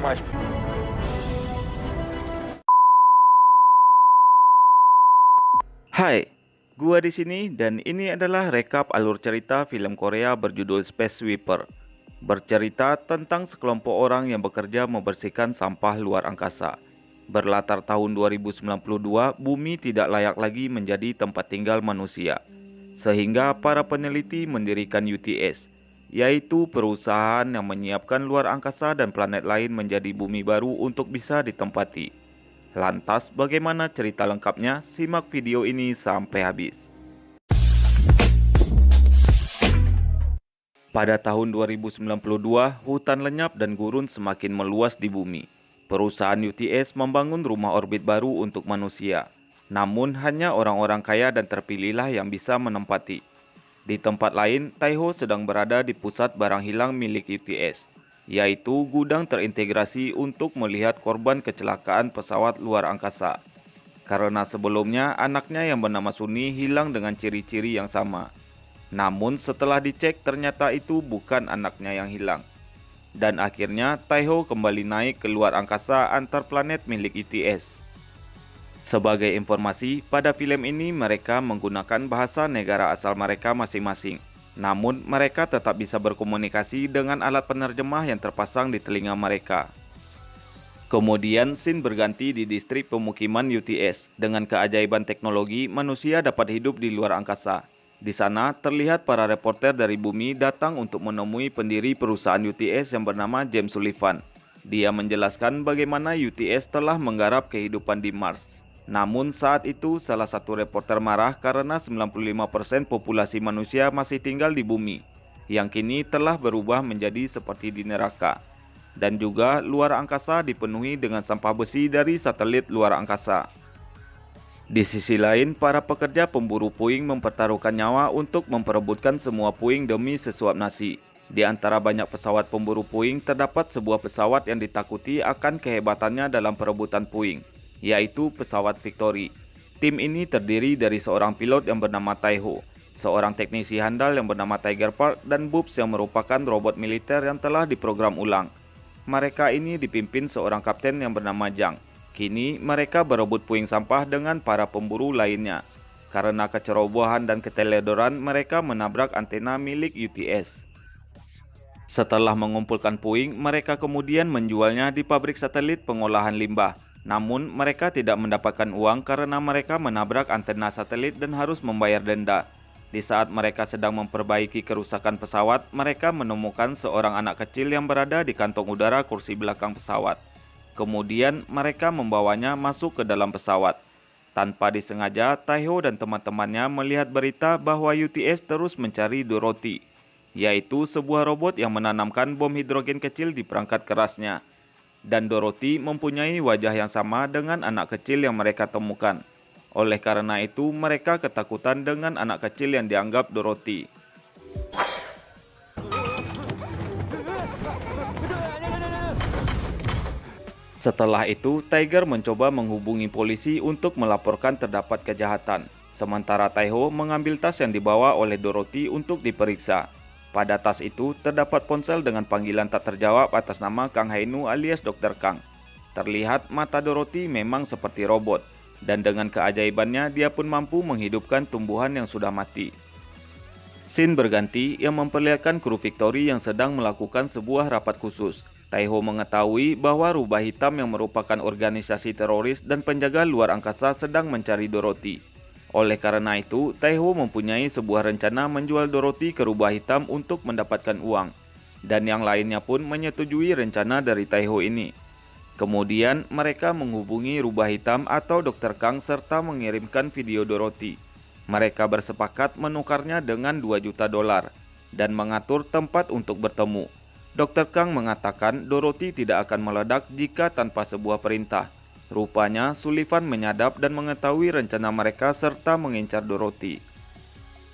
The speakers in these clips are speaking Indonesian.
much. Hai, gua di sini dan ini adalah rekap alur cerita film Korea berjudul Space Sweeper. Bercerita tentang sekelompok orang yang bekerja membersihkan sampah luar angkasa. Berlatar tahun 2092, bumi tidak layak lagi menjadi tempat tinggal manusia. Sehingga para peneliti mendirikan UTS, yaitu perusahaan yang menyiapkan luar angkasa dan planet lain menjadi bumi baru untuk bisa ditempati. Lantas bagaimana cerita lengkapnya? Simak video ini sampai habis. Pada tahun 2092, hutan lenyap dan gurun semakin meluas di bumi. Perusahaan UTS membangun rumah orbit baru untuk manusia. Namun hanya orang-orang kaya dan terpilihlah yang bisa menempati. Di tempat lain, Taiho sedang berada di pusat barang hilang milik UTS, yaitu gudang terintegrasi untuk melihat korban kecelakaan pesawat luar angkasa. Karena sebelumnya anaknya yang bernama Sunni hilang dengan ciri-ciri yang sama. Namun setelah dicek ternyata itu bukan anaknya yang hilang. Dan akhirnya Taiho kembali naik ke luar angkasa antar planet milik UTS. Sebagai informasi, pada film ini mereka menggunakan bahasa negara asal mereka masing-masing. Namun, mereka tetap bisa berkomunikasi dengan alat penerjemah yang terpasang di telinga mereka. Kemudian, scene berganti di distrik pemukiman UTS. Dengan keajaiban teknologi, manusia dapat hidup di luar angkasa. Di sana, terlihat para reporter dari bumi datang untuk menemui pendiri perusahaan UTS yang bernama James Sullivan. Dia menjelaskan bagaimana UTS telah menggarap kehidupan di Mars. Namun saat itu salah satu reporter marah karena 95% populasi manusia masih tinggal di bumi, yang kini telah berubah menjadi seperti di neraka. Dan juga luar angkasa dipenuhi dengan sampah besi dari satelit luar angkasa. Di sisi lain, para pekerja pemburu puing mempertaruhkan nyawa untuk memperebutkan semua puing demi sesuap nasi. Di antara banyak pesawat pemburu puing, terdapat sebuah pesawat yang ditakuti akan kehebatannya dalam perebutan puing, yaitu pesawat Victory. Tim ini terdiri dari seorang pilot yang bernama Taiho, seorang teknisi handal yang bernama Tiger Park, dan Boobs yang merupakan robot militer yang telah diprogram ulang. Mereka ini dipimpin seorang kapten yang bernama Jang. Kini mereka berebut puing sampah dengan para pemburu lainnya. Karena kecerobohan dan keteledoran, mereka menabrak antena milik UTS. Setelah mengumpulkan puing, mereka kemudian menjualnya di pabrik satelit pengolahan limbah. Namun, mereka tidak mendapatkan uang karena mereka menabrak antena satelit dan harus membayar denda. Di saat mereka sedang memperbaiki kerusakan pesawat, mereka menemukan seorang anak kecil yang berada di kantong udara kursi belakang pesawat. Kemudian, mereka membawanya masuk ke dalam pesawat. Tanpa disengaja, Taiho dan teman-temannya melihat berita bahwa UTS terus mencari Dorothy, yaitu sebuah robot yang menanamkan bom hidrogen kecil di perangkat kerasnya. Dan Dorothy mempunyai wajah yang sama dengan anak kecil yang mereka temukan. Oleh karena itu, mereka ketakutan dengan anak kecil yang dianggap Dorothy. Setelah itu, Tiger mencoba menghubungi polisi untuk melaporkan terdapat kejahatan. Sementara Taiho mengambil tas yang dibawa oleh Dorothy untuk diperiksa. Pada tas itu terdapat ponsel dengan panggilan tak terjawab atas nama Kang Hainu alias Dr. Kang. Terlihat mata Dorothy memang seperti robot, dan dengan keajaibannya dia pun mampu menghidupkan tumbuhan yang sudah mati. Scene berganti yang memperlihatkan kru Victory yang sedang melakukan sebuah rapat khusus. Taiho mengetahui bahwa rubah hitam yang merupakan organisasi teroris dan penjaga luar angkasa sedang mencari Dorothy. Oleh karena itu, Taiho mempunyai sebuah rencana menjual Dorothy ke rubah hitam untuk mendapatkan uang. Dan yang lainnya pun menyetujui rencana dari Taiho ini. Kemudian, mereka menghubungi rubah hitam atau Dr. Kang serta mengirimkan video Dorothy. Mereka bersepakat menukarnya dengan 2 juta dolar dan mengatur tempat untuk bertemu. Dr. Kang mengatakan Dorothy tidak akan meledak jika tanpa sebuah perintah. Rupanya Sullivan menyadap dan mengetahui rencana mereka serta mengincar Dorothy.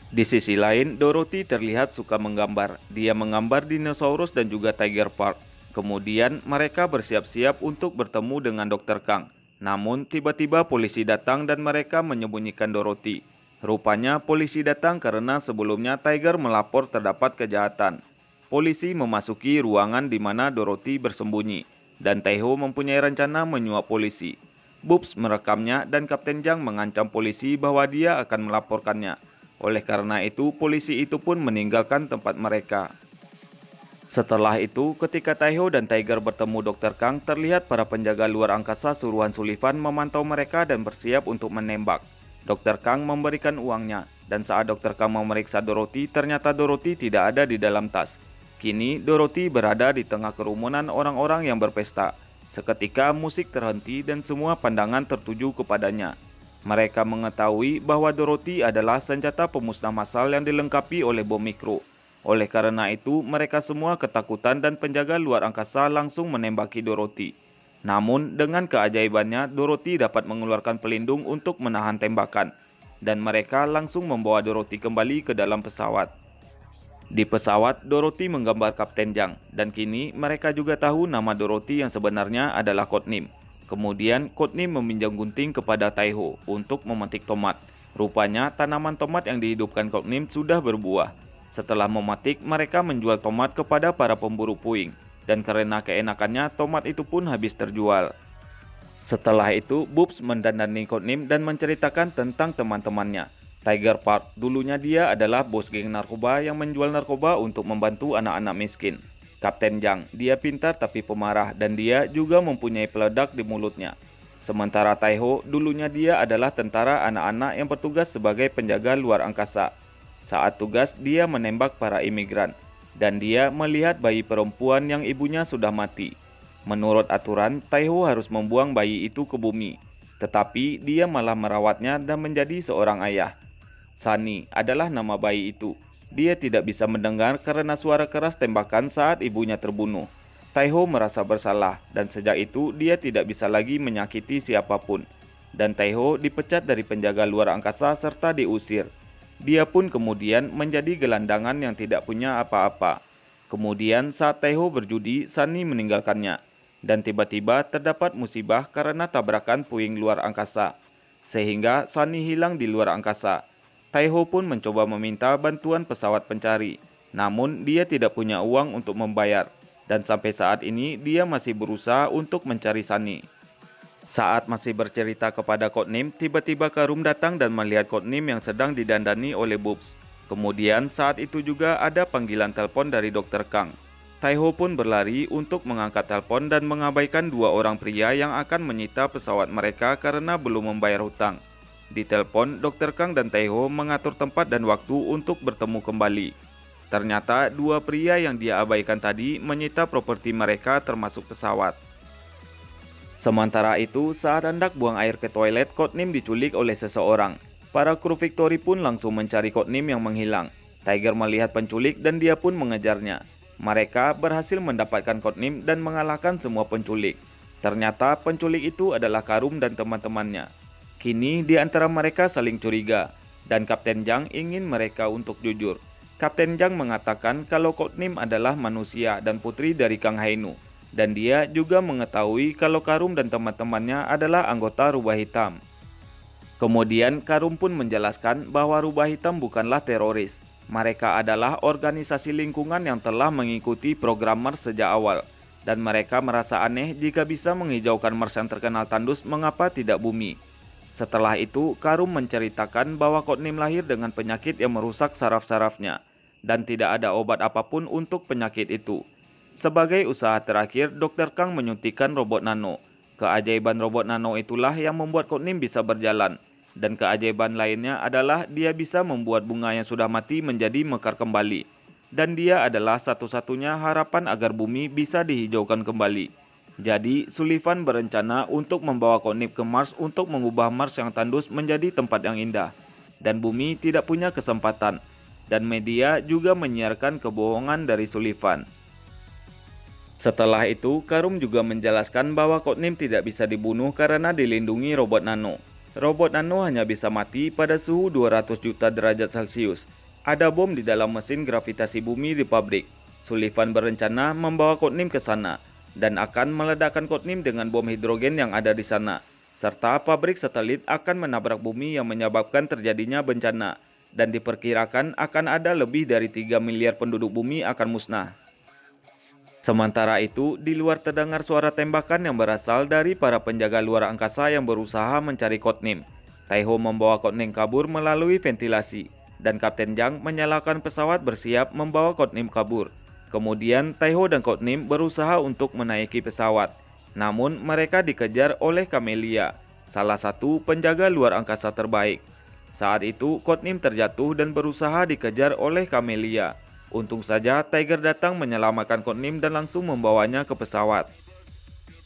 Di sisi lain, Dorothy terlihat suka menggambar. Dia menggambar dinosaurus dan juga Tiger Park. Kemudian mereka bersiap-siap untuk bertemu dengan Dr. Kang. Namun tiba-tiba polisi datang dan mereka menyembunyikan Dorothy. Rupanya polisi datang karena sebelumnya Tiger melapor terdapat kejahatan. Polisi memasuki ruangan di mana Dorothy bersembunyi. dan Taeho mempunyai rencana menyuap polisi. Bubs merekamnya dan Kapten Jang mengancam polisi bahwa dia akan melaporkannya. Oleh karena itu, polisi itu pun meninggalkan tempat mereka. Setelah itu, ketika Taeho dan Tiger bertemu Dr. Kang, terlihat para penjaga luar angkasa suruhan Sullivan memantau mereka dan bersiap untuk menembak. Dr. Kang memberikan uangnya, dan saat Dr. Kang memeriksa Dorothy, ternyata Dorothy tidak ada di dalam tas. Kini, Dorothy berada di tengah kerumunan orang-orang yang berpesta. Seketika musik terhenti dan semua pandangan tertuju kepadanya. Mereka mengetahui bahwa Dorothy adalah senjata pemusnah massal yang dilengkapi oleh bom mikro. Oleh karena itu, mereka semua ketakutan dan penjaga luar angkasa langsung menembaki Dorothy. Namun, dengan keajaibannya, Dorothy dapat mengeluarkan pelindung untuk menahan tembakan. Dan mereka langsung membawa Dorothy kembali ke dalam pesawat. Di pesawat, Dorothy menggambar Kapten Jang, dan kini mereka juga tahu nama Dorothy yang sebenarnya adalah Codename. Kemudian, Codename meminjam gunting kepada Taeho untuk memetik tomat. Rupanya, tanaman tomat yang dihidupkan Codename sudah berbuah. Setelah memetik, mereka menjual tomat kepada para pemburu puing, dan karena keenakannya, tomat itu pun habis terjual. Setelah itu, Bubs mendandani Codename dan menceritakan tentang teman-temannya. Tiger Park, dulunya dia adalah bos geng narkoba yang menjual narkoba untuk membantu anak-anak miskin. Kapten Jang, dia pintar tapi pemarah dan dia juga mempunyai peledak di mulutnya. Sementara Taeho, dulunya dia adalah tentara anak-anak yang bertugas sebagai penjaga luar angkasa. Saat tugas, dia menembak para imigran, dan dia melihat bayi perempuan yang ibunya sudah mati. Menurut aturan, Taeho harus membuang bayi itu ke bumi, tetapi dia malah merawatnya dan menjadi seorang ayah. Sunny adalah nama bayi itu. Dia tidak bisa mendengar karena suara keras tembakan saat ibunya terbunuh. Taeho merasa bersalah dan sejak itu dia tidak bisa lagi menyakiti siapapun. Dan Taeho dipecat dari penjaga luar angkasa serta diusir. Dia pun kemudian menjadi gelandangan yang tidak punya apa-apa. Kemudian saat Taeho berjudi, Sunny meninggalkannya. Dan tiba-tiba terdapat musibah karena tabrakan puing luar angkasa. Sehingga Sunny hilang di luar angkasa. Taeho pun mencoba meminta bantuan pesawat pencari, namun dia tidak punya uang untuk membayar, dan sampai saat ini dia masih berusaha untuk mencari Sunny. Saat masih bercerita kepada Codename, tiba-tiba Karum datang dan melihat Codename yang sedang didandani oleh Bubs. Kemudian saat itu juga ada panggilan telepon dari Dr. Kang. Taeho pun berlari untuk mengangkat telepon dan mengabaikan dua orang pria yang akan menyita pesawat mereka karena belum membayar hutang. Di telepon, Dr. Kang dan Taeho mengatur tempat dan waktu untuk bertemu kembali. Ternyata dua pria yang dia abaikan tadi menyita properti mereka termasuk pesawat. Sementara itu, saat hendak buang air ke toilet, Codename diculik oleh seseorang. Para kru Victory pun langsung mencari Codename yang menghilang. Tiger melihat penculik dan dia pun mengejarnya. Mereka berhasil mendapatkan Codename dan mengalahkan semua penculik. Ternyata penculik itu adalah Karum dan teman-temannya. Kini di antara mereka saling curiga, dan Kapten Jang ingin mereka untuk jujur. Kapten Jang mengatakan kalau Codename adalah manusia dan putri dari Kang Hainu, dan dia juga mengetahui kalau Karum dan teman-temannya adalah anggota Rubah Hitam. Kemudian Karum pun menjelaskan bahwa Rubah Hitam bukanlah teroris. Mereka adalah organisasi lingkungan yang telah mengikuti program Mars sejak awal, dan mereka merasa aneh jika bisa menghijaukan Mars yang terkenal tandus mengapa tidak bumi. Setelah itu, Karum menceritakan bahwa Codename lahir dengan penyakit yang merusak saraf-sarafnya, dan tidak ada obat apapun untuk penyakit itu. Sebagai usaha terakhir, Dr. Kang menyuntikkan robot nano. Keajaiban robot nano itulah yang membuat Codename bisa berjalan, dan keajaiban lainnya adalah dia bisa membuat bunga yang sudah mati menjadi mekar kembali. Dan dia adalah satu-satunya harapan agar bumi bisa dihijaukan kembali. Jadi, Sullivan berencana untuk membawa Codename ke Mars untuk mengubah Mars yang tandus menjadi tempat yang indah. Dan bumi tidak punya kesempatan. Dan media juga menyiarkan kebohongan dari Sullivan. Setelah itu, Karum juga menjelaskan bahwa Codename tidak bisa dibunuh karena dilindungi robot nano. Robot nano hanya bisa mati pada suhu 200 juta derajat Celcius. Ada bom di dalam mesin gravitasi bumi di pabrik. Sullivan berencana membawa Codename ke sana dan akan meledakkan Codename dengan bom hidrogen yang ada di sana, serta pabrik satelit akan menabrak bumi yang menyebabkan terjadinya bencana, dan diperkirakan akan ada lebih dari 3 miliar penduduk bumi akan musnah. Sementara itu, di luar terdengar suara tembakan yang berasal dari para penjaga luar angkasa yang berusaha mencari Codename. Taiho membawa Codename kabur melalui ventilasi, dan Kapten Jang menyalakan pesawat bersiap membawa Codename kabur. Kemudian, Taiho dan Codename berusaha untuk menaiki pesawat. Namun, mereka dikejar oleh Camellia, salah satu penjaga luar angkasa terbaik. Saat itu, Codename terjatuh dan berusaha dikejar oleh Camellia. Untung saja Tiger datang menyelamatkan Codename dan langsung membawanya ke pesawat.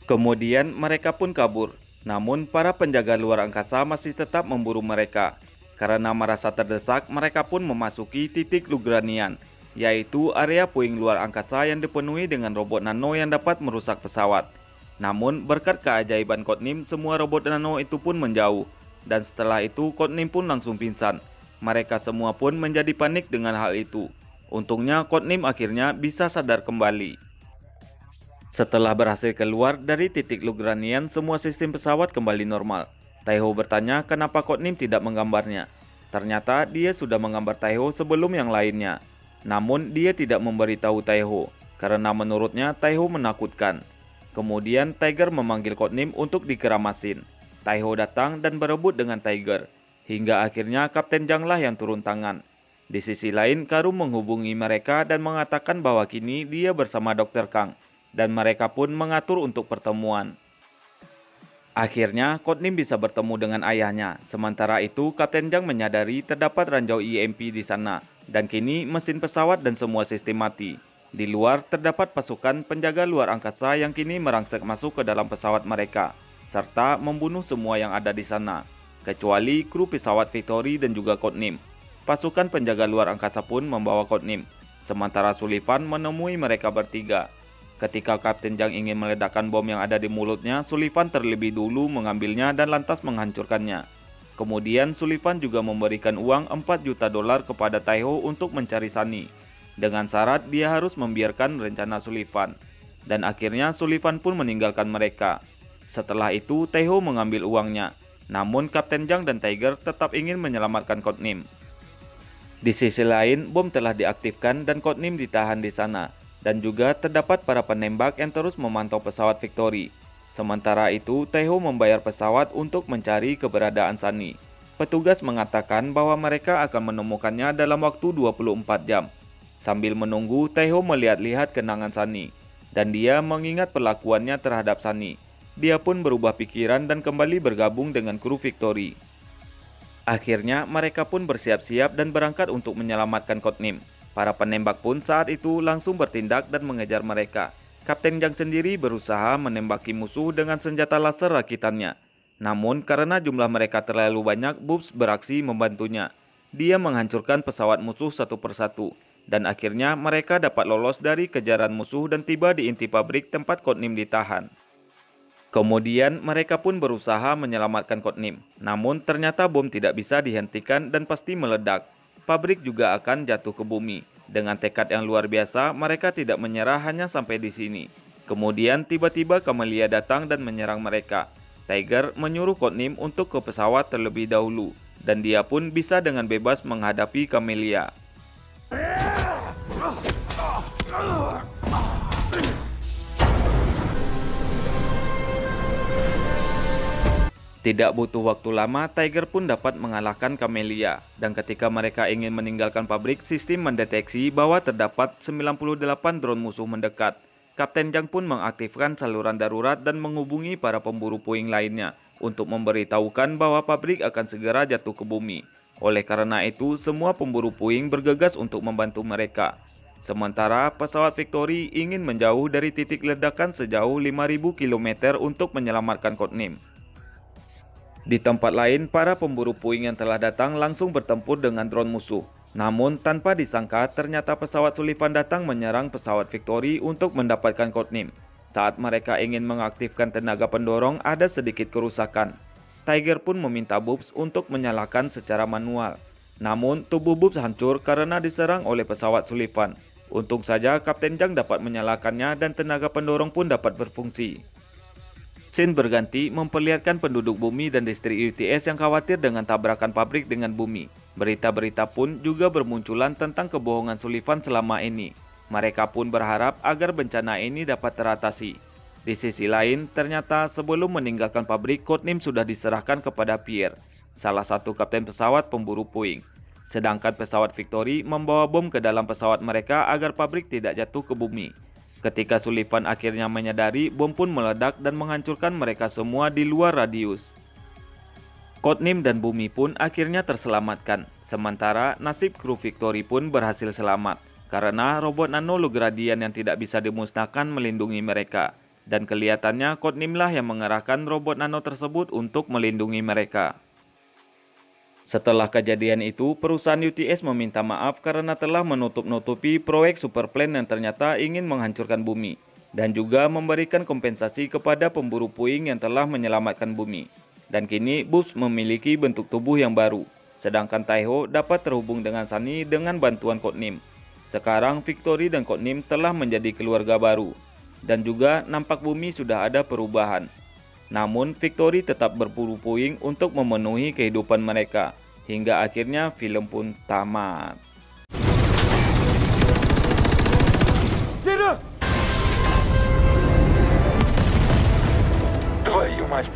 Kemudian mereka pun kabur. Namun para penjaga luar angkasa masih tetap memburu mereka. Karena merasa terdesak, mereka pun memasuki titik Lugranian, yaitu area puing luar angkasa yang dipenuhi dengan robot nano yang dapat merusak pesawat. Namun berkat keajaiban Codename, semua robot nano itu pun menjauh. Dan setelah itu Codename pun langsung pingsan. Mereka semua pun menjadi panik dengan hal itu. Untungnya Codename akhirnya bisa sadar kembali. Setelah berhasil keluar dari titik Lugranian, semua sistem pesawat kembali normal. Taiho bertanya kenapa Codename tidak menggambarnya. Ternyata dia sudah menggambar Taiho sebelum yang lainnya. Namun dia tidak memberitahu Taiho, karena menurutnya Taiho menakutkan. Kemudian Tiger memanggil Codename untuk dikeramasin. Taiho datang dan berebut dengan Tiger. Hingga akhirnya Kapten Jang lah yang turun tangan. Di sisi lain, Karum menghubungi mereka dan mengatakan bahwa kini dia bersama Dr. Kang, dan mereka pun mengatur untuk pertemuan. Akhirnya, Codename bisa bertemu dengan ayahnya. Sementara itu, Kapten Jang menyadari terdapat ranjau EMP di sana, dan kini mesin pesawat dan semua sistem mati. Di luar, terdapat pasukan penjaga luar angkasa yang kini merangsek masuk ke dalam pesawat mereka, serta membunuh semua yang ada di sana, kecuali kru pesawat Victory dan juga Codename. Pasukan penjaga luar angkasa pun membawa Codename, sementara Sullivan menemui mereka bertiga. Ketika Kapten Jang ingin meledakkan bom yang ada di mulutnya, Sullivan terlebih dulu mengambilnya dan lantas menghancurkannya. Kemudian Sullivan juga memberikan uang 4 juta dolar kepada Taiho untuk mencari Sunny, dengan syarat dia harus membiarkan rencana Sullivan. Dan akhirnya Sullivan pun meninggalkan mereka. Setelah itu Taiho mengambil uangnya, namun Kapten Jang dan Tiger tetap ingin menyelamatkan Codename. Di sisi lain, bom telah diaktifkan dan Codename ditahan di sana, dan juga terdapat para penembak yang terus memantau pesawat Victory. Sementara itu, Taiho membayar pesawat untuk mencari keberadaan Sunny. Petugas mengatakan bahwa mereka akan menemukannya dalam waktu 24 jam. Sambil menunggu, Taiho melihat-lihat kenangan Sunny, dan dia mengingat perlakuannya terhadap Sunny. Dia pun berubah pikiran dan kembali bergabung dengan kru Victory. Akhirnya mereka pun bersiap-siap dan berangkat untuk menyelamatkan Codename. Para penembak pun saat itu langsung bertindak dan mengejar mereka. Kapten Jang sendiri berusaha menembaki musuh dengan senjata laser rakitannya. Namun karena jumlah mereka terlalu banyak, Bubs beraksi membantunya. Dia menghancurkan pesawat musuh satu persatu. Dan akhirnya mereka dapat lolos dari kejaran musuh dan tiba di inti pabrik tempat Codename ditahan. Kemudian mereka pun berusaha menyelamatkan Codename. Namun ternyata bom tidak bisa dihentikan dan pasti meledak. Pabrik juga akan jatuh ke bumi. Dengan tekad yang luar biasa, mereka tidak menyerah hanya sampai di sini. Kemudian tiba-tiba Camellia datang dan menyerang mereka. Tiger menyuruh Codename untuk ke pesawat terlebih dahulu, dan dia pun bisa dengan bebas menghadapi Camellia. Tidak butuh waktu lama, Tiger pun dapat mengalahkan Camellia. Dan ketika mereka ingin meninggalkan pabrik, sistem mendeteksi bahwa terdapat 98 drone musuh mendekat. Kapten Jang pun mengaktifkan saluran darurat dan menghubungi para pemburu puing lainnya untuk memberitahukan bahwa pabrik akan segera jatuh ke bumi. Oleh karena itu, semua pemburu puing bergegas untuk membantu mereka. Sementara pesawat Victory ingin menjauh dari titik ledakan sejauh 5.000 km untuk menyelamatkan Codename. Di tempat lain, para pemburu puing yang telah datang langsung bertempur dengan drone musuh. Namun, tanpa disangka, ternyata pesawat Sullivan datang menyerang pesawat Victory untuk mendapatkan Codename. Saat mereka ingin mengaktifkan tenaga pendorong, ada sedikit kerusakan. Tiger pun meminta Bubs untuk menyalakan secara manual. Namun, tubuh Bubs hancur karena diserang oleh pesawat Sullivan. Untung saja Kapten Jang dapat menyalakannya dan tenaga pendorong pun dapat berfungsi. Scene berganti memperlihatkan penduduk bumi dan distrik UTS yang khawatir dengan tabrakan pabrik dengan bumi. Berita-berita pun juga bermunculan tentang kebohongan Sullivan selama ini. Mereka pun berharap agar bencana ini dapat teratasi. Di sisi lain, ternyata sebelum meninggalkan pabrik, Codename sudah diserahkan kepada Pierre, salah satu kapten pesawat pemburu puing. Sedangkan pesawat Victory membawa bom ke dalam pesawat mereka agar pabrik tidak jatuh ke bumi. Ketika Sullivan akhirnya menyadari, bom pun meledak dan menghancurkan mereka semua di luar radius. Codename dan bumi pun akhirnya terselamatkan. Sementara nasib kru Victory pun berhasil selamat, karena robot nano Lugradian yang tidak bisa dimusnahkan melindungi mereka. Dan kelihatannya Codename lah yang mengerahkan robot nano tersebut untuk melindungi mereka. Setelah kejadian itu, perusahaan UTS meminta maaf karena telah menutup-nutupi proyek Superplane yang ternyata ingin menghancurkan bumi, dan juga memberikan kompensasi kepada pemburu puing yang telah menyelamatkan bumi. Dan kini Buzz memiliki bentuk tubuh yang baru, sedangkan Taiho dapat terhubung dengan Sunny dengan bantuan Codename. Sekarang Victory dan Codename telah menjadi keluarga baru, dan juga nampak bumi sudah ada perubahan. Namun Victory tetap berburu puing untuk memenuhi kehidupan mereka, hingga akhirnya film pun tamat. Твою мать!